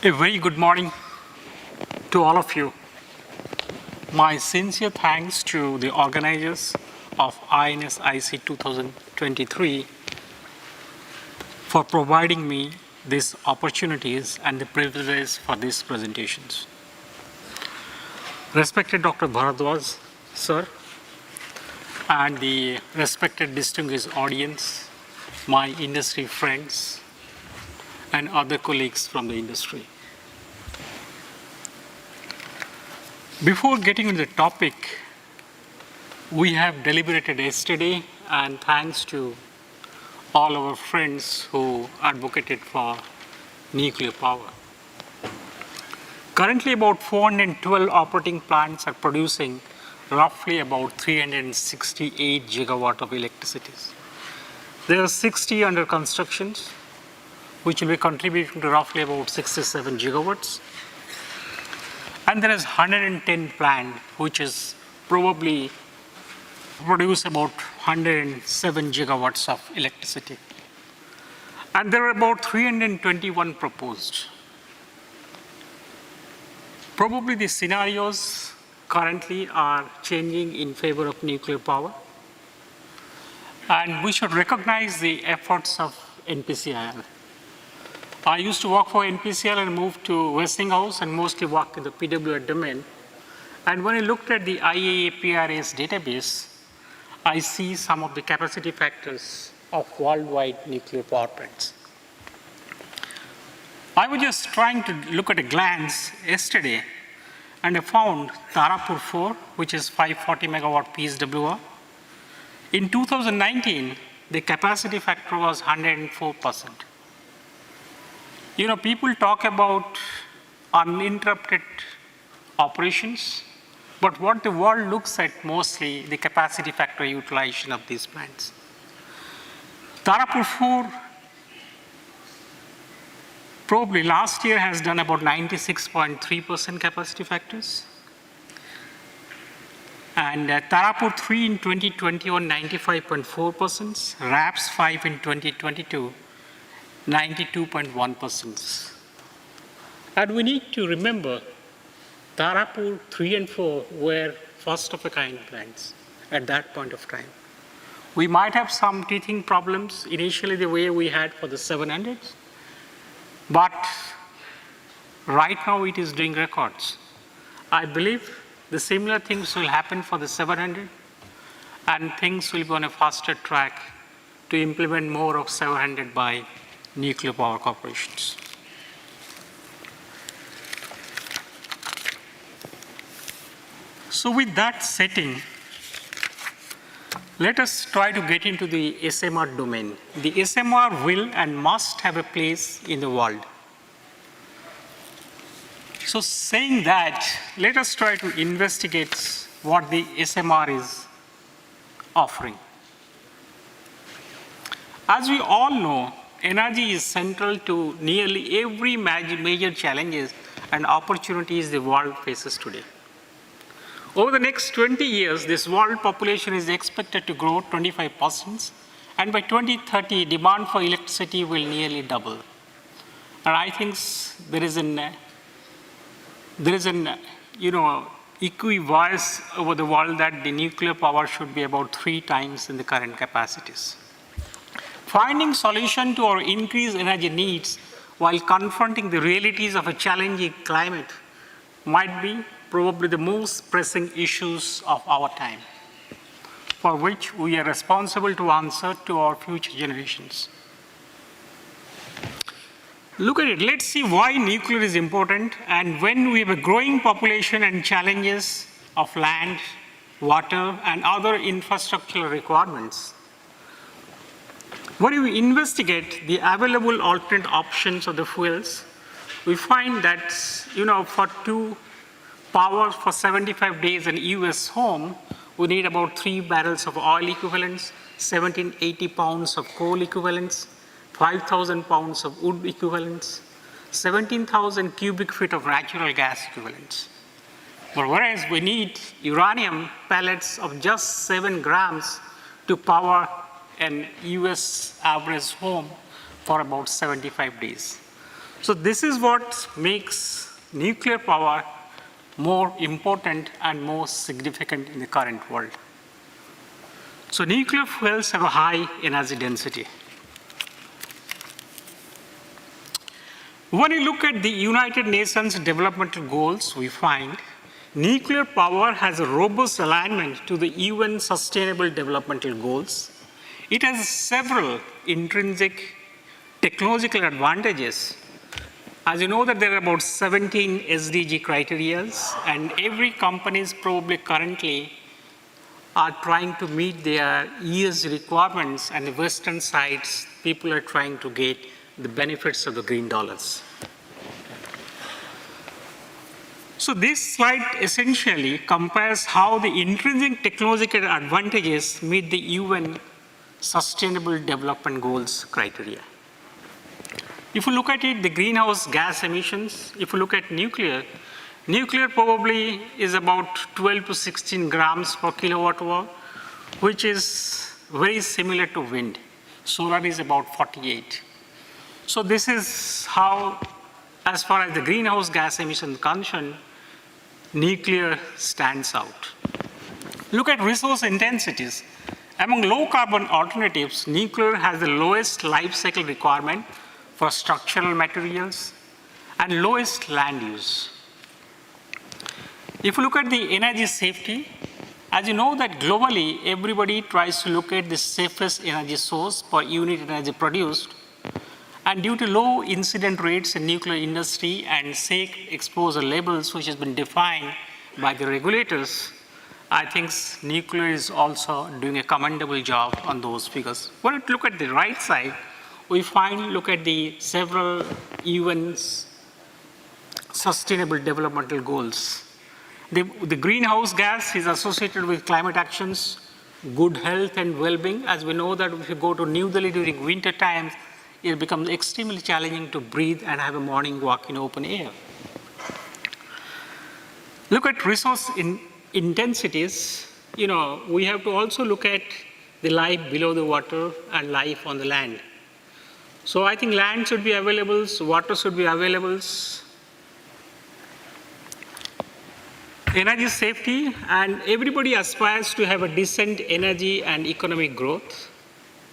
A very good morning to all of you. My sincere thanks to the organizers of INSIC-2023 for providing me these opportunities and the privilege for these presentations. Respected Dr. Bharadwaj, sir, and the respected distinguished audience, my industry friends, and other colleagues from the industry. Before getting into the topic, we have deliberated yesterday, and thanks to all our friends who advocated for nuclear power. Currently, about 412 operating plants are producing roughly about 368 gigawatt of electricity. There are 60 under construction, which will be contributing to roughly about 67 gigawatts. And there is 110 planned, which is probably produce about 107 gigawatts of electricity. And there are about 321 proposed. Probably the scenarios currently are changing in favor of nuclear power. And we should recognize the efforts of NPCIL. I used to work for NPCIL and moved to Westinghouse and mostly worked in the PWR domain. And when I looked at the IAAPRS database, I see some of the capacity factors of worldwide nuclear power plants. I was just trying to look at a glance yesterday, and I found Tarapur 4, which is 540 megawatt PSWR. In 2019, the capacity factor was 104%. You know, people talk about uninterrupted operations, but what the world looks at mostly the capacity factor utilization of these plants. Tarapur 4 probably last year has done about 96.3% capacity factors. And Tarapur 3 in 2021, 95.4%, RAPS 5 in 2022, 92.1%. And we need to remember Tarapur 3 and 4 were first of a kind plants at that point of time. We might have some teething problems initially the way we had for the 700s, but right now it is doing records. I believe the similar things will happen for the 700, and things will be on a faster track to implement more of 700 by nuclear power corporations. So with that setting, let us try to get into the SMR domain. The SMR will and must have a place in the world. So saying that, let us try to investigate what the SMR is offering. As we all know, energy is central to nearly every major challenges and opportunities the world faces today. Over the next 20 years, this world population is expected to grow 25%, and by 2030, demand for electricity will nearly double. And I think there is an equi-voice over the world that the nuclear power should be about 3 times in the current capacities. Finding solution to our increased energy needs while confronting the realities of a challenging climate might be probably the most pressing issues of our time, for which we are responsible to answer to our future generations. Look at it, let's see why nuclear is important, and when we have a growing population and challenges of land, water, and other infrastructural requirements. When we investigate the available alternate options of the fuels, we find that, for 2 power for 75 days in US home, we need about 3 barrels of oil equivalents, 1780 pounds of coal equivalents, 5,000 pounds of wood equivalents, 17,000 cubic feet of natural gas equivalents. But whereas we need uranium pellets of just 7 grams to power an US average home for about 75 days. So this is what makes nuclear power more important and more significant in the current world. So nuclear fuels have a high energy density. When you look at the United Nations developmental goals, we find nuclear power has a robust alignment to the UN Sustainable Developmental Goals. It has several intrinsic technological advantages. As you know that there are about 17 SDG criteria, and every company is probably currently are trying to meet their ESG requirements, and the Western sides, people are trying to get the benefits of the green dollars. So this slide essentially compares how the intrinsic technological advantages meet the UN Sustainable Development Goals criteria. If you look at it, the greenhouse gas emissions, if you look at nuclear probably is about 12 to 16 grams per kilowatt hour, which is very similar to wind. Solar is about 48. So this is how, as far as the greenhouse gas emission concerned, nuclear stands out. Look at resource intensities. Among low carbon alternatives, nuclear has the lowest life cycle requirement for structural materials and lowest land use. If you look at the energy safety, as you know that globally, everybody tries to look at the safest energy source per unit energy produced. And due to low incident rates in nuclear industry and safe exposure levels, which has been defined by the regulators, I think nuclear is also doing a commendable job on those figures. When you look at the right side, we look at the several UN's Sustainable Developmental Goals. The greenhouse gas is associated with climate actions, good health and well-being. As we know that if you go to New Delhi during winter times, it becomes extremely challenging to breathe and have a morning walk in open air. Look at resource intensities. We have to also look at the life below the water and life on the land. So I think land should be available, so water should be available. Energy safety, and everybody aspires to have a decent energy and economic growth.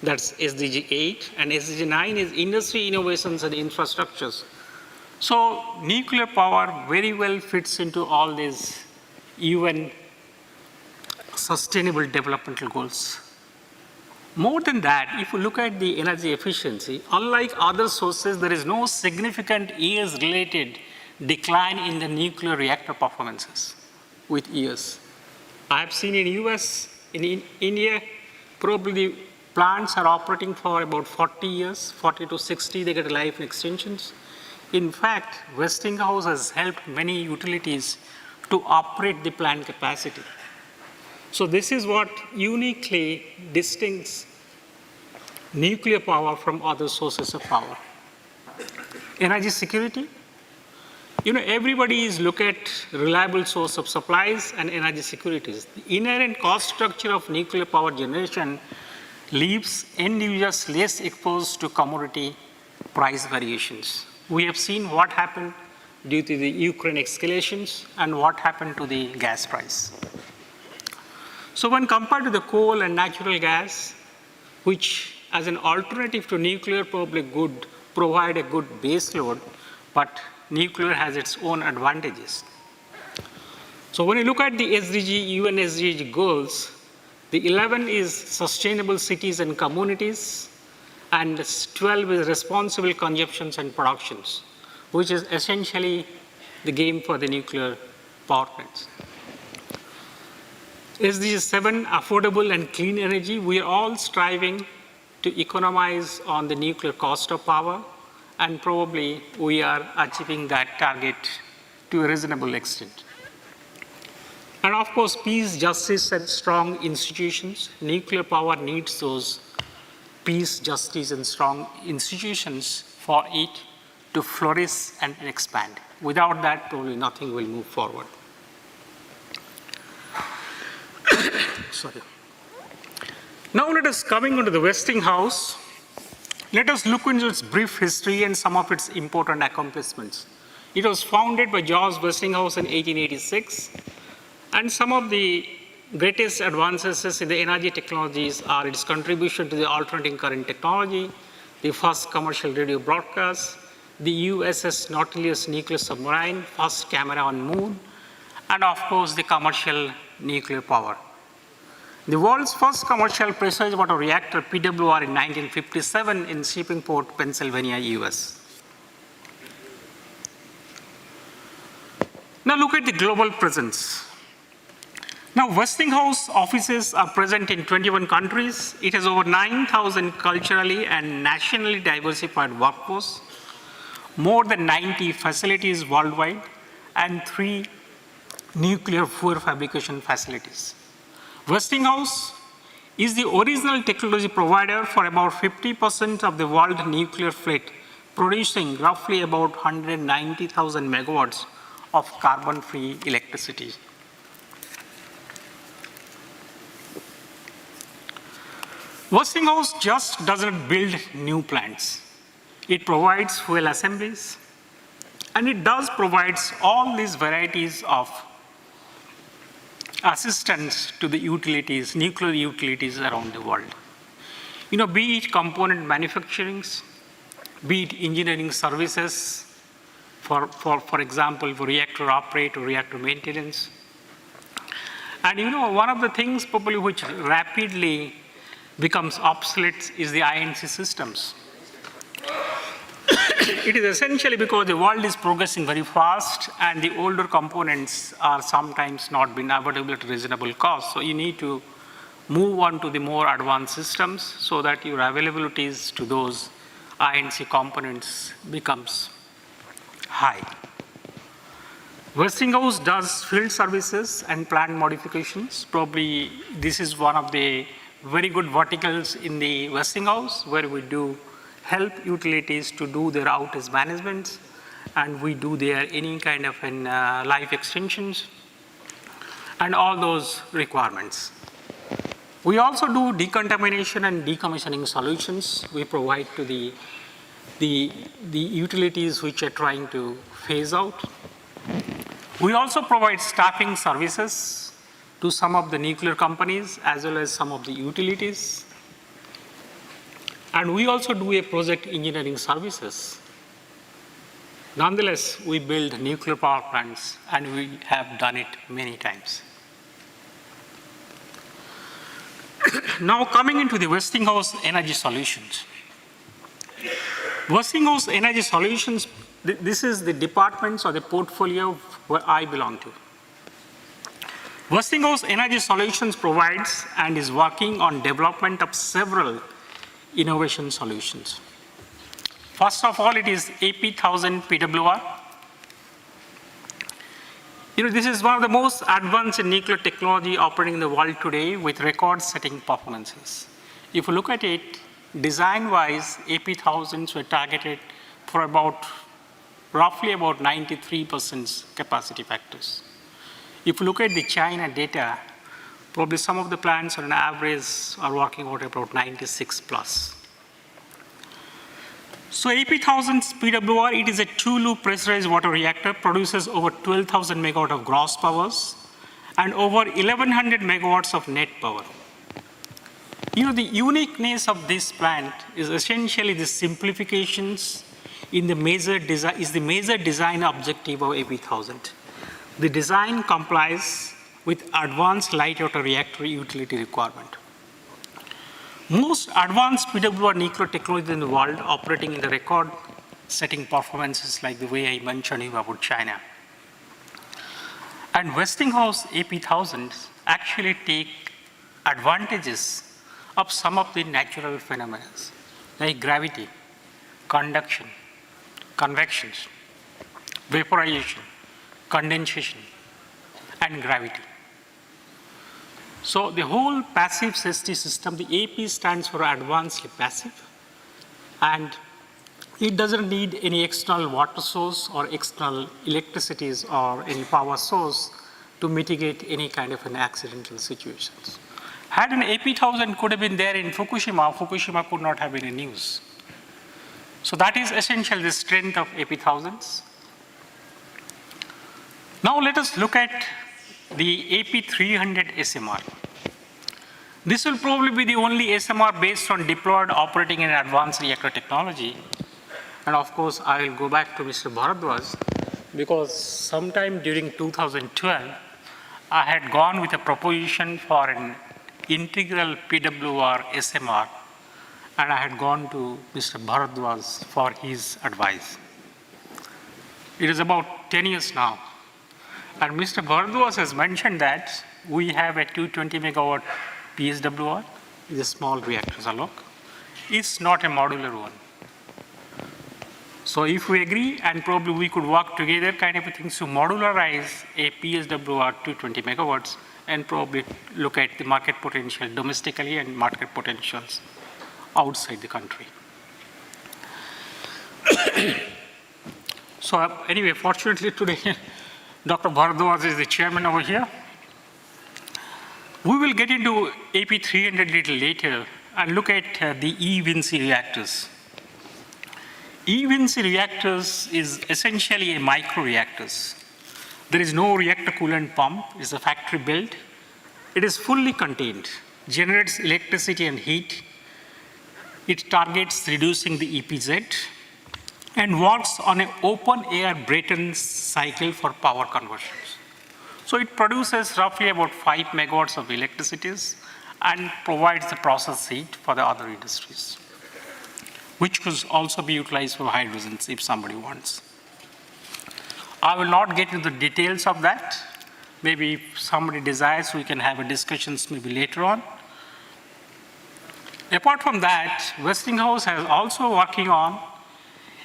That's SDG 8, and SDG 9 is industry innovations and infrastructures. So nuclear power very well fits into all these UN Sustainable Developmental Goals. More than that, if you look at the energy efficiency, unlike other sources, there is no significant years-related decline in the nuclear reactor performances with years. I have seen in US, in India, probably plants are operating for about 40 years, 40 to 60, they get life extensions. In fact, Westinghouse has helped many utilities to operate the plant capacity. So this is what uniquely distincts nuclear power from other sources of power. Energy security. Everybody is looking at reliable source of supplies and energy securities. The inherent cost structure of nuclear power generation leaves end users less exposed to commodity price variations. We have seen what happened due to the Ukraine escalations and what happened to the gas price. So when compared to the coal and natural gas, which as an alternative to nuclear probably could provide a good base load, but nuclear has its own advantages. So when you look at the UN SDG goals, the 11 is sustainable cities and communities, and 12 is responsible consumptions and productions, which is essentially the game for the nuclear power plants. SDG 7, affordable and clean energy. We are all striving to economize on the nuclear cost of power, and probably we are achieving that target to a reasonable extent. And of course, peace, justice, and strong institutions. Nuclear power needs those peace, justice, and strong institutions for it to flourish and expand. Without that, probably nothing will move forward. Sorry. Now let us coming onto the Westinghouse. Let us look into its brief history and some of its important accomplishments. It was founded by George Westinghouse in 1886, and some of the greatest advances in the energy technologies are its contribution to the alternating current technology, the first commercial radio broadcast, the USS Nautilus nuclear submarine, first camera on moon, and of course the commercial nuclear power. The world's first commercial pressurized water reactor, PWR, in 1957 in Shippingport, Pennsylvania, US. Now look at the global presence. Now Westinghouse offices are present in 21 countries. It has over 9,000 culturally and nationally diversified workforce, more than 90 facilities worldwide, and 3 nuclear fuel fabrication facilities. Westinghouse is the original technology provider for about 50% of the world nuclear fleet, producing roughly about 190,000 megawatts of carbon-free electricity. Westinghouse just doesn't build new plants. It provides fuel assemblies, and it does provides all these varieties of assistance to the utilities, nuclear utilities around the world. Be it component manufacturing, be it engineering services, for example, for reactor operate or reactor maintenance. And one of the things probably which rapidly becomes obsolete is the INC systems. It is essentially because the world is progressing very fast and the older components are sometimes not being available at reasonable cost. So you need to move on to the more advanced systems so that your availabilities to those INC components becomes high. Westinghouse does field services and plant modifications. Probably this is one of the very good verticals in the Westinghouse where we do help utilities to do their outage management, and we do their any kind of life extensions and all those requirements. We also do decontamination and decommissioning solutions. We provide to the utilities which are trying to phase out. We also provide staffing services to some of the nuclear companies as well as some of the utilities. And we also do a project engineering services. Nonetheless, we build nuclear power plants, and we have done it many times. Now coming into the Westinghouse Energy Solutions. Westinghouse Energy Solutions, this is the departments or the portfolio where I belong to. Westinghouse Energy Solutions provides and is working on development of several innovation solutions. First of all, it is AP1000 PWR. This is one of the most advanced in nuclear technology operating in the world today with record-setting performances. If you look at it, design-wise, AP1000s were targeted for roughly about 93% capacity factors. If you look at the China data, probably some of the plants on an average are working out about 96 plus. So AP1000 PWR, it is a 2-loop pressurized water reactor, produces over 12,000 megawatt of gross powers and over 1,100 megawatts of net power. The uniqueness of this plant is essentially the simplifications in the major design objective of AP1000. The design complies with advanced light water reactor utility requirement. Most advanced PWR nuclear technology in the world operating in the record-setting performances like the way I mentioned about China. And Westinghouse AP1000s actually take advantages of some of the natural phenomena like gravity, conduction, convection, vaporization, condensation, and gravity. So the whole passive safety system, the AP stands for advanced passive, and it doesn't need any external water source or external electricities or any power source to mitigate any kind of an accidental situations. Had an AP1000 could have been there in Fukushima, Fukushima could not have been in news. So that is essentially the strength of AP1000s. Now let us look at the AP300 SMR. This will probably be the only SMR based on deployed operating in advanced reactor technology. And of course, I will go back to Mr. Bharadwaj, because sometime during 2012, I had gone with a proposition for an integral PWR SMR, and I had gone to Mr. Bharadwaj for his advice. It is about 10 years now. And Mr. Bharadwaj has mentioned that we have a 220 megawatt PSWR, is a small reactor, Alok. It's not a modular one. So if we agree, and probably we could work together kind of a thing to modularize a PSWR 220 megawatts and probably look at the market potential domestically and market potentials outside the country. So anyway, fortunately today, Dr. Bharadwaj is the chairman over here. We will get into AP300 a little later and look at the eWinC reactors. eWinC reactors is essentially a micro-reactors. There is no reactor coolant pump, it's a factory built. It is fully contained, generates electricity and heat. It targets reducing the EPZ and works on an open air Brayton cycle for power conversions. So it produces roughly about 5 megawatts of electricity and provides the process heat for the other industries, which could also be utilized for hydrogens if somebody wants. I will not get into the details of that. Maybe if somebody desires, we can have a discussions maybe later on. Apart from that, Westinghouse has also working on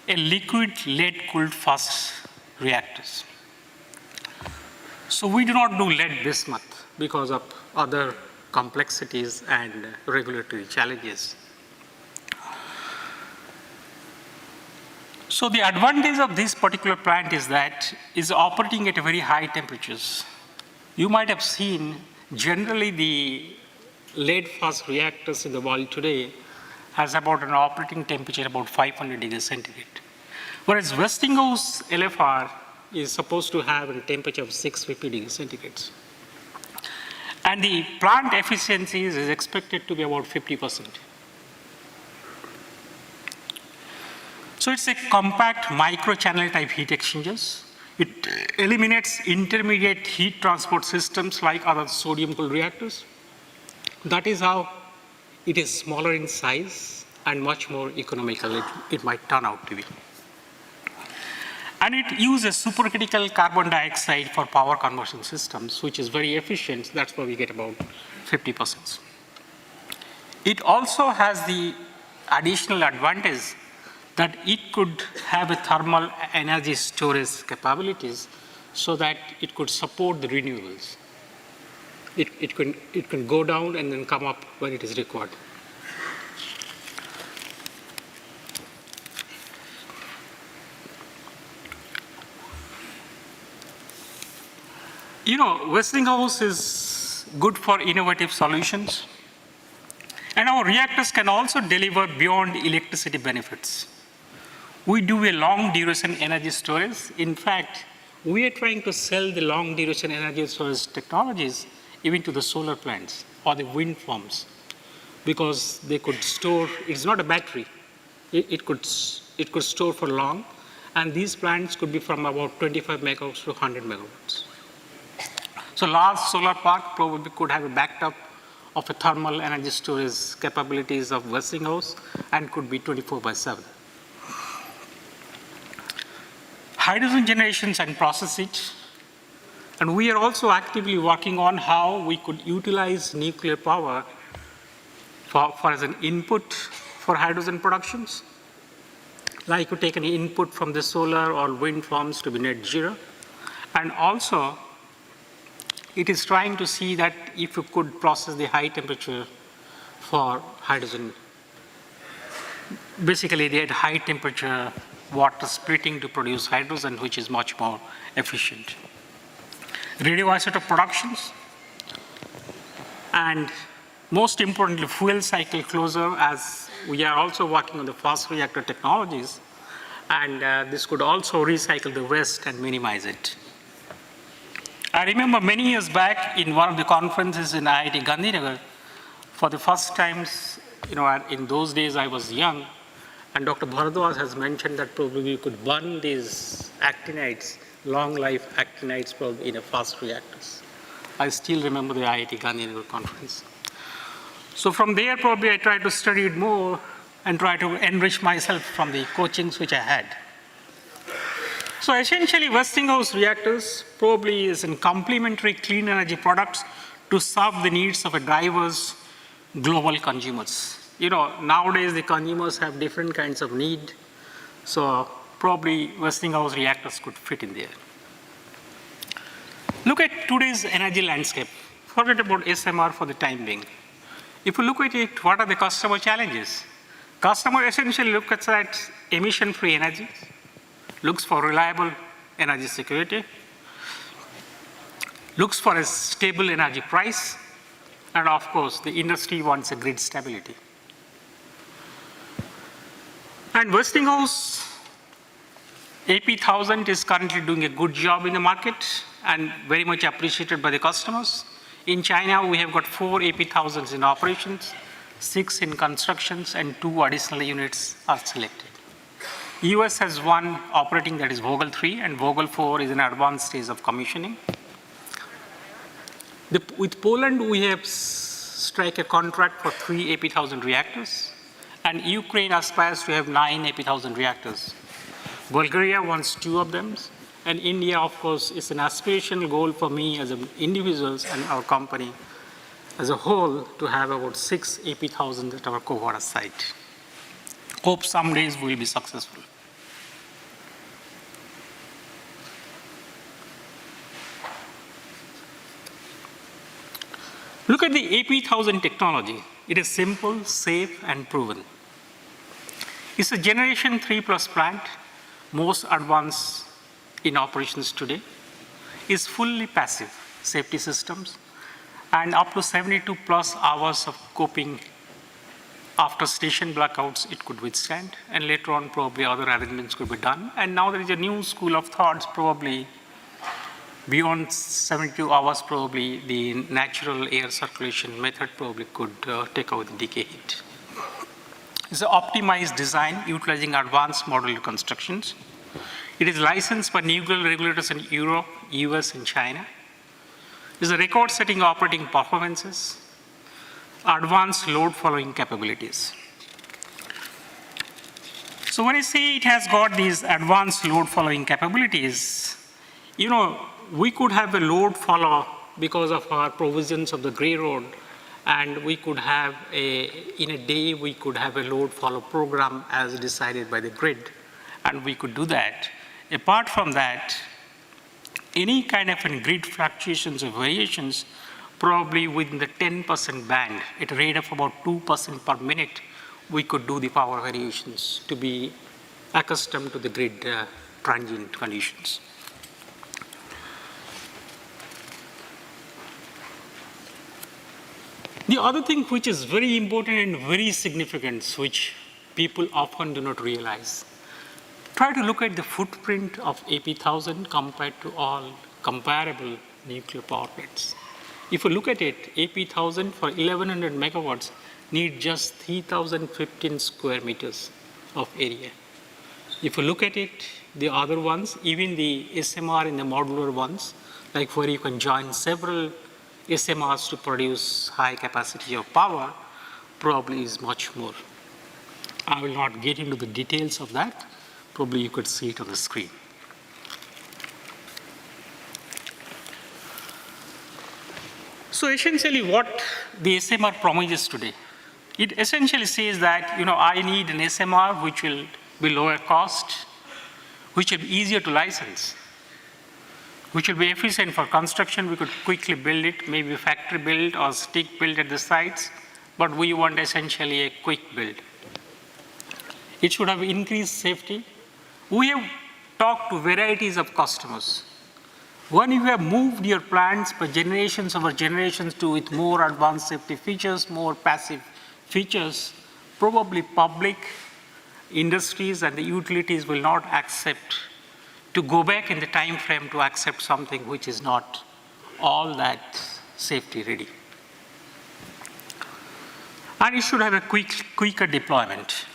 a liquid lead-cooled fast reactors. So we do not do lead bismuth because of other complexities and regulatory challenges. So the advantage of this particular plant is that it's operating at a very high temperatures. You might have seen generally the lead fast reactors in the world today has about an operating temperature about 500 degrees centigrade. Whereas Westinghouse LFR is supposed to have a temperature of 650 degrees centigrade. And the plant efficiency is expected to be about 50%. So it's a compact micro-channel type heat exchangers. It eliminates intermediate heat transport systems like other sodium-cooled reactors. That is how it is smaller in size and much more economical it might turn out to be. And it uses supercritical carbon dioxide for power conversion systems, which is very efficient. That's why we get about 50%. It also has the additional advantage that it could have a thermal energy storage capabilities so that it could support the renewables. It can go down and then come up when it is required. You know, Westinghouse is good for innovative solutions. And our reactors can also deliver beyond electricity benefits. We do a long duration energy storage. In fact, we are trying to sell the long duration energy storage technologies even to the solar plants or the wind farms, because they could store, it's not a battery, it could store for long, and these plants could be from about 25 megawatts to 100 megawatts. So large solar park probably could have a backup of a thermal energy storage capabilities of Westinghouse and could be 24/7. Hydrogen generations and process it. And we are also actively working on how we could utilize nuclear power for as an input for hydrogen productions. Like you take an input from the solar or wind farms to be net zero. And also, it is trying to see that if you could process the high temperature for hydrogen. Basically, they had high temperature water splitting to produce hydrogen, which is much more efficient. Radioisotope productions and Most importantly, fuel cycle closure, as we are also working on the fast reactor technologies, and this could also recycle the waste and minimize it. I remember many years back in one of the conferences in IIT Gandhinagar, for the first times, in those days I was young, and Dr. Bharadwaj has mentioned that probably we could burn these actinides, long life actinides, probably in a fast reactors. I still remember the IIT Gandhinagar conference. So from there, probably I tried to study it more and try to enrich myself from the coachings which I had. So essentially, Westinghouse reactors probably is in complementary clean energy products to serve the needs of a diverse global consumers. Nowadays the consumers have different kinds of need, so probably Westinghouse reactors could fit in there. Look at today's energy landscape. Forget about SMR for the time being. If you look at it, what are the customer challenges? Customer essentially looks at that emission-free energy, looks for reliable energy security, looks for a stable energy price, and of course, the industry wants a grid stability. And Westinghouse AP300 is currently doing a good job in the market and very much appreciated by the customers. In China, we have got 4 AP300s in operations, 6 in constructions, and 2 additional units are selected. US has 1 operating, that is Vogtle 3, and Vogtle 4 is in advanced stage of commissioning. With Poland, we have struck a contract for 3 AP300 reactors, and Ukraine aspires to have 9 AP300 reactors. Bulgaria wants 2 of them, and India, of course, is an aspirational goal for me as individuals and our company as a whole to have about 6 AP300 at our Kovara site. Hope some days we will be successful. Look at the AP300 technology. It is simple, safe, and proven. It's a generation 3+ plant, most advanced in operations today. It's fully passive safety systems and up to 72+ hours of coping after station blackouts it could withstand, and later on probably other arrangements could be done. And now there is a new school of thoughts, probably beyond 72 hours, probably the natural air circulation method probably could take out the decay heat. It's an optimized design utilizing advanced modular constructions. It is licensed by nuclear regulators in Europe, US, and China. It's a record-setting operating performances, advanced load-following capabilities. So when I say it has got these advanced load-following capabilities, we could have a load follow because of our provisions of the gray road, and we could have in a day, we could have a load follow program as decided by the grid, and we could do that. Apart from that, any kind of grid fluctuations or variations, probably within the 10% band, at a rate of about 2% per minute, we could do the power variations to be accustomed to the grid transient conditions. The other thing which is very important and very significant, which people often do not realize, try to look at the footprint of AP300 compared to all comparable nuclear power plants. If you look at it, AP300 for 1100 megawatts need just 3,015 square meters of area. If you look at it, the other ones, even the SMR and the modular ones, like where you can join several SMRs to produce high capacity of power, probably is much more. I will not get into the details of that. Probably you could see it on the screen. So essentially what the SMR promises today, it essentially says that, I need an SMR which will be lower cost, which will be easier to license, which will be efficient for construction. We could quickly build it, maybe factory build or stick build at the sites, but we want essentially a quick build. It should have increased safety. We have talked to varieties of customers. When you have moved your plants by generations over generations to with more advanced safety features, more passive features, probably public industries and the utilities will not accept to go back in the time frame to accept something which is not all that safety ready. And you should have a quicker deployment.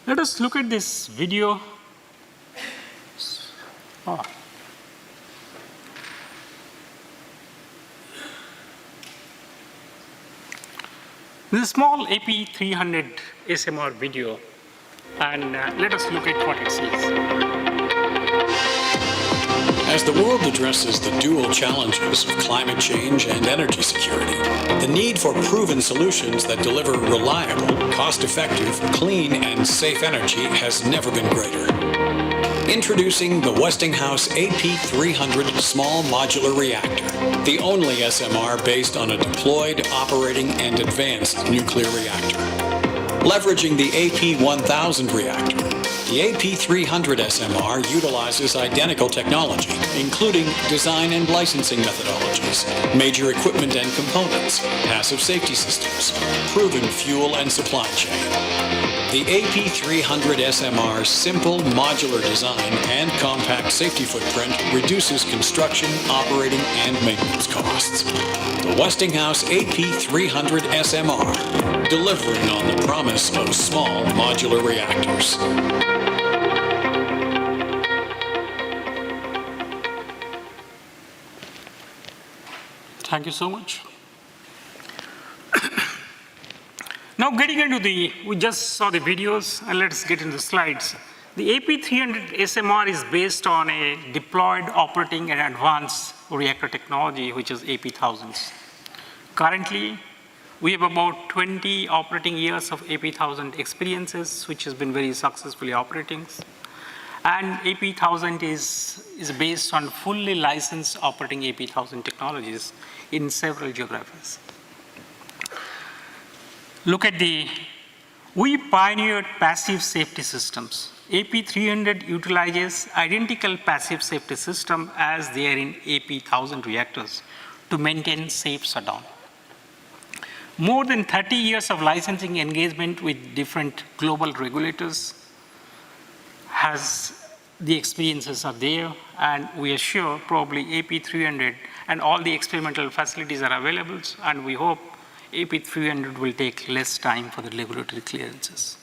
Let us look at this video. Oh. This is a small AP300 SMR video, and let us look at what it says. As the world addresses the dual challenges of climate change and energy security, the need for proven solutions that deliver reliable, cost-effective, clean, and safe energy has never been greater. Introducing the Westinghouse AP300 Small Modular Reactor, the only SMR based on a deployed, operating, and advanced nuclear reactor. Leveraging the AP1000 reactor, the AP300 SMR utilizes identical technology, including design and licensing methodologies, major equipment and components, passive safety systems, proven fuel and supply chain. The AP300 SMR's simple modular design and compact safety footprint reduces construction, operating, and maintenance costs. The Westinghouse AP300 SMR, delivering on the promise of small modular reactors. Thank you so much. Now getting into we just saw the videos, and let's get into the slides. The AP300 SMR is based on a deployed, operating, and advanced reactor technology, which is AP1000s. Currently, we have about 20 operating years of AP1000 experiences, which has been very successfully operating. And AP1000 is based on fully licensed operating AP1000 technologies in several geographies. Look at we pioneered passive safety systems. AP300 utilizes identical passive safety system as they are in AP1000 reactors to maintain safe shutdown. More than 30 years of licensing engagement with different global regulators the experiences are there, and we are sure probably AP300 and all the experimental facilities are available, and we hope AP300 will take less time for the regulatory clearances.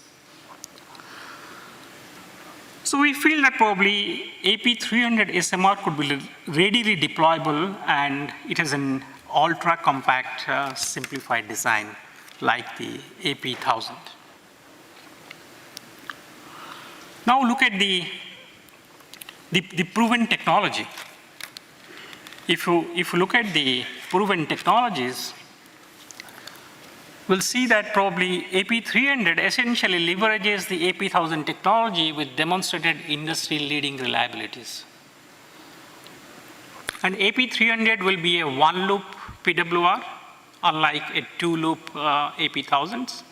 So we feel that probably AP300 SMR could be readily deployable, and it has an ultra-compact, simplified design like the AP1000. Now look at the proven technology. If you look at the proven technologies, we'll see that probably AP300 essentially leverages the AP1000 technology with demonstrated industry-leading reliabilities. And AP300 will be a one-loop PWR, unlike a two-loop AP1000s.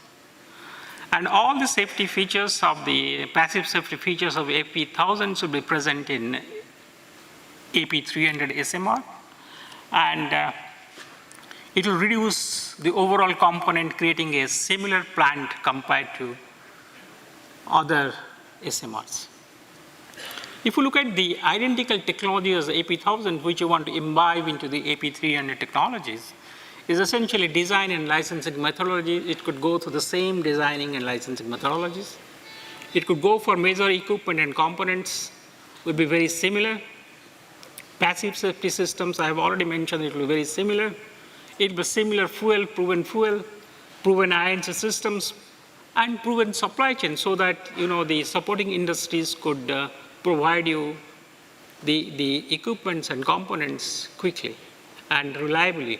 And all the safety features of the passive safety features of AP1000s will be present in AP300 SMR. And it will reduce the overall component, creating a similar plant compared to other SMRs. If you look at the identical technology as AP1000, which you want to imbibe into the AP300 technologies, is essentially design and licensing methodology. It could go through the same designing and licensing methodologies. It could go for major equipment and components, would be very similar. Passive safety systems, I have already mentioned, it will be very similar. It will be similar proven INC systems, and proven supply chain, so that the supporting industries could provide you the equipments and components quickly and reliably.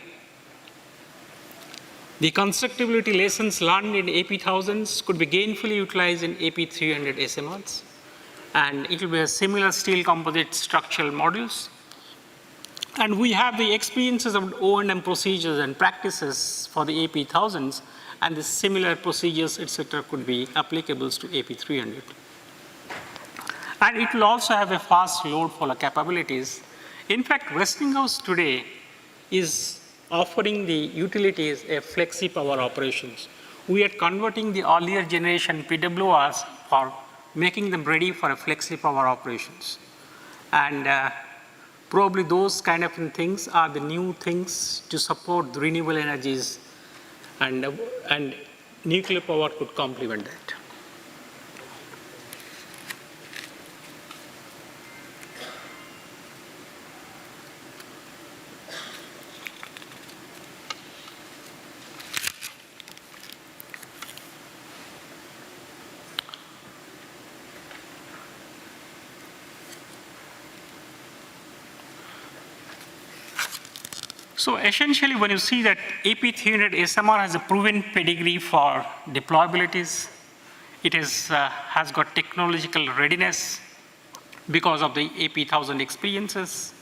The constructability lessons learned in AP1000s could be gainfully utilized in AP300 SMRs, and it will be a similar steel composite structural modules. And we have the experiences of O&M procedures and practices for the AP1000s, and the similar procedures, etc., could be applicable to AP300. And it will also have a fast load follow capabilities. In fact, Westinghouse today is offering the utilities a flexi power operations. We are converting the earlier generation PWRs for making them ready for a flexi power operations. And probably those kind of things are the new things to support the renewable energies, and nuclear power could complement that. So essentially, when you see that AP300 SMR has a proven pedigree for deployabilities, it has got technological readiness because of the AP1000 experiences,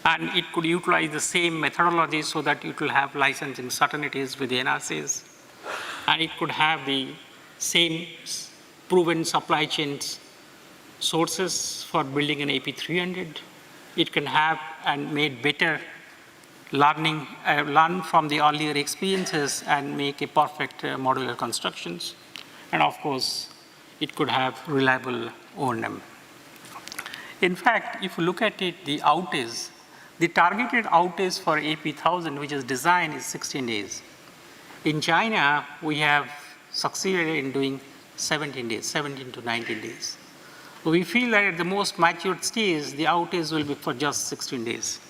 and it could utilize the same methodology so that it will have licensing certainties with the NRCs, and it could have the same proven supply chains sources for building an AP300. It can have and made better learn from the earlier experiences and make a perfect modular constructions. And of course, it could have reliable O&M. In fact, if you look at it, the outage, the targeted outage for AP1000, which is designed, is 16 days. In China, we have succeeded in doing 17 days, 17 to 19 days. So we feel that at the most matured stage, the outage will be for just 16 days.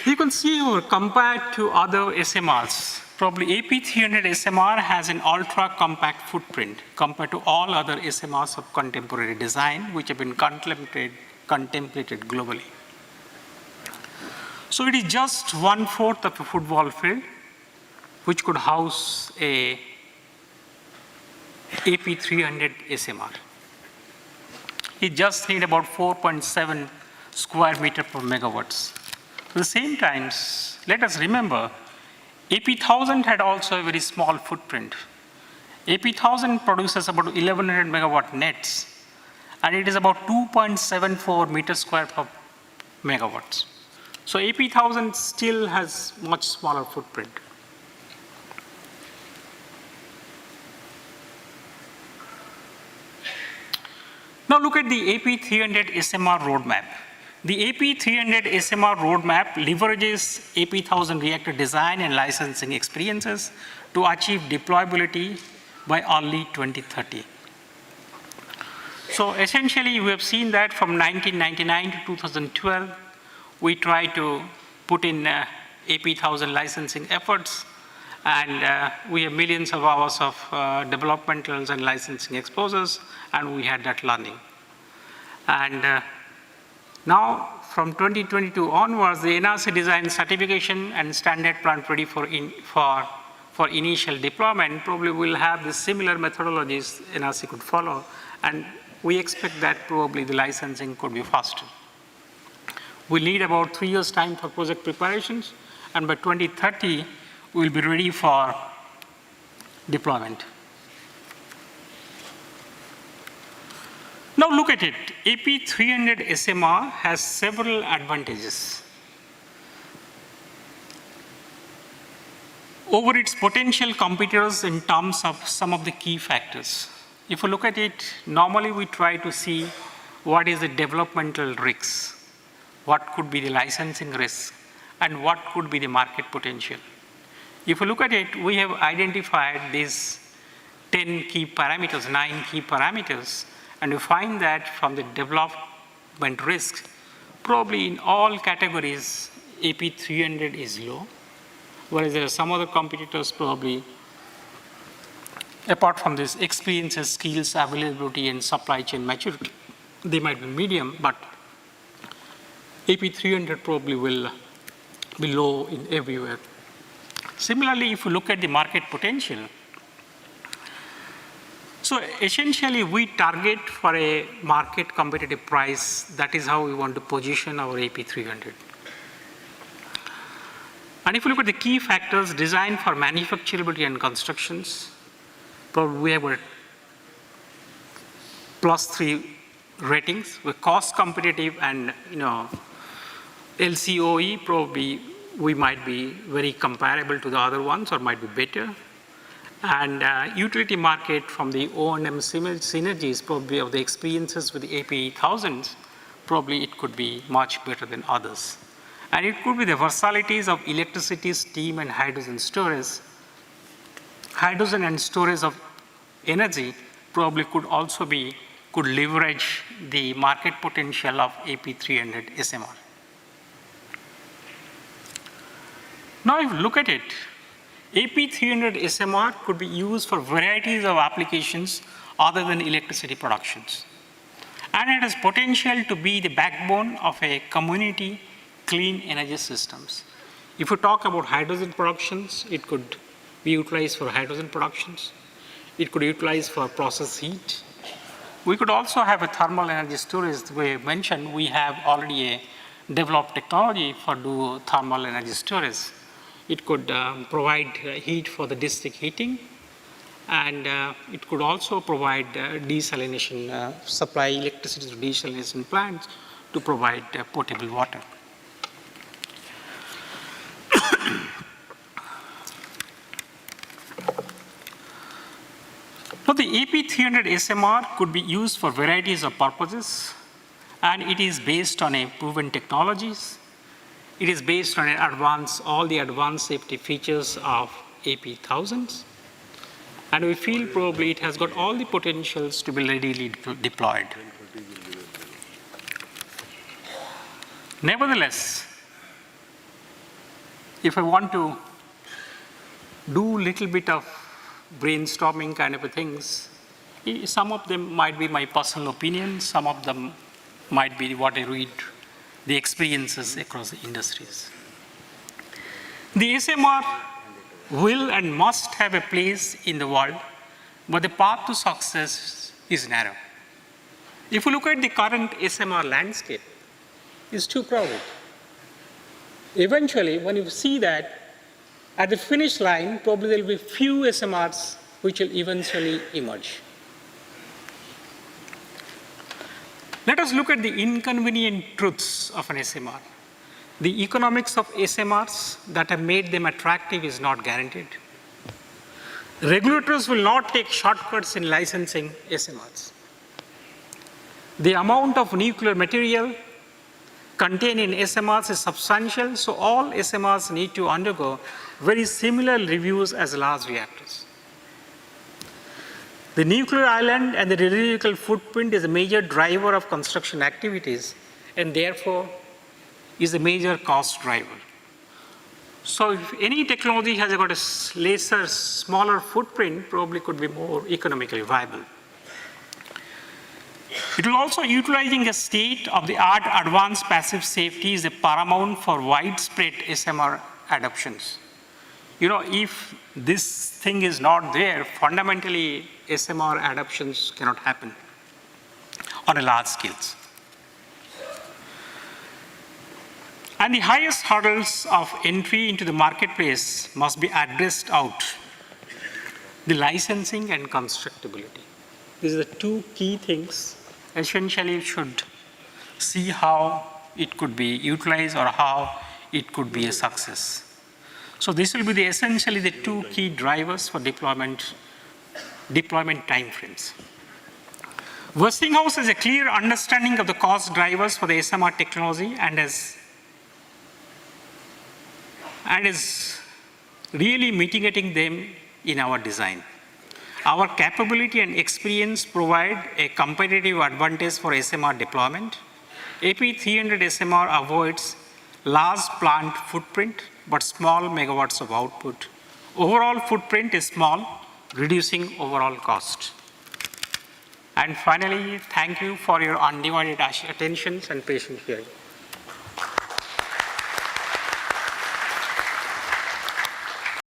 You can see here, compared to other SMRs, probably AP300 SMR has an ultra-compact footprint compared to all other SMRs of contemporary design, which have been contemplated globally. So it is just 1/4 of a football field, which could house a AP300 SMR. It just needs about 4.7 square meter per megawatts. At the same time, let us remember, AP1000 had also a very small footprint. AP1000 produces about 1100 megawatt nets, and it is about 2.74 meters square per megawatts. So AP1000 still has much smaller footprint. Now look at the AP300 SMR roadmap. The AP300 SMR roadmap leverages AP1000 reactor design and licensing experiences to achieve deployability by early 2030. So essentially, we have seen that from 1999 to 2012, we tried to put in AP1000 licensing efforts, and we have millions of hours of developmentals and licensing exposures, and we had that learning. And now, from 2022 onwards, the NRC design certification and standard plant ready for initial deployment probably will have the similar methodologies NRC could follow, and we expect that probably the licensing could be faster. We'll need about 3 years' time for project preparations, and by 2030, we'll be ready for deployment. Now look at it. AP300 SMR has several advantages over its potential competitors in terms of some of the key factors. If you look at it, normally we try to see what is the developmental risks, what could be the licensing risk, and what could be the market potential. If you look at it, we have identified these 10 key parameters, 9 key parameters, and you find that from the development risk, probably in all categories, AP300 is low, whereas there are some other competitors probably, apart from this experiences, skills, availability, and supply chain maturity, they might be medium, but AP300 probably will be low in everywhere. Similarly, if you look at the market potential, so So essentially, we target for a market competitive price. That is how we want to position our AP300. And if you look at the key factors designed for manufacturability and constructions, probably we have a +3 ratings. We're cost competitive and, LCOE, probably we might be very comparable to the other ones or might be better. And utility market from the O&M synergies, probably of the experiences with the AP1000s, probably it could be much better than others. And it could be the versatilities of electricity, steam, and hydrogen storage. Hydrogen and storage of energy probably could leverage the market potential of AP300 SMR. Now, if you look at it, AP300 SMR could be used for varieties of applications other than electricity productions. And it has potential to be the backbone of a community clean energy systems. If you talk about hydrogen productions, it could be utilized for hydrogen productions. It could be utilized for process heat. We could also have a thermal energy storage. We mentioned we have already a developed technology for thermal energy storage. It could provide heat for the district heating, and it could also provide desalination, supply electricity to desalination plants to provide potable water. Now, the AP300 SMR could be used for varieties of purposes, and it is based on a proven technologies. It is based on all the advanced safety features of AP1000s, and we feel probably it has got all the potentials to be readily deployed. Nevertheless, if I want to do little bit of brainstorming kind of things, some of them might be my personal opinion, some of them might be what I read, the experiences across the industries. The SMR will and must have a place in the world, but the path to success is narrow. If you look at the current SMR landscape, it's too crowded. Eventually, when you see that, at the finish line, probably there will be few SMRs which will eventually emerge. Let us look at the inconvenient truths of an SMR. The economics of SMRs that have made them attractive is not guaranteed. Regulators will not take shortcuts in licensing SMRs. The amount of nuclear material contained in SMRs is substantial, so all SMRs need to undergo very similar reviews as large reactors. The nuclear island and the radiological footprint is a major driver of construction activities, and therefore is a major cost driver. So if any technology has got a smaller footprint, probably could be more economically viable. It will also utilizing a state-of-the-art advanced passive safety is a paramount for widespread SMR adoptions. If this thing is not there, fundamentally SMR adoptions cannot happen on a large scales. And the highest hurdles of entry into the marketplace must be addressed out: the licensing and constructability. These are the two key things. Essentially, you should see how it could be utilized or how it could be a success. So this will be essentially the two key drivers for deployment timeframes. Westinghouse has a clear understanding of the cost drivers for the SMR technology and is really mitigating them in our design. Our capability and experience provide a competitive advantage for SMR deployment. AP300 SMR avoids large plant footprint, but small megawatts of output. Overall footprint is small, reducing overall cost. And finally, thank you for your undivided attention and patient hearing.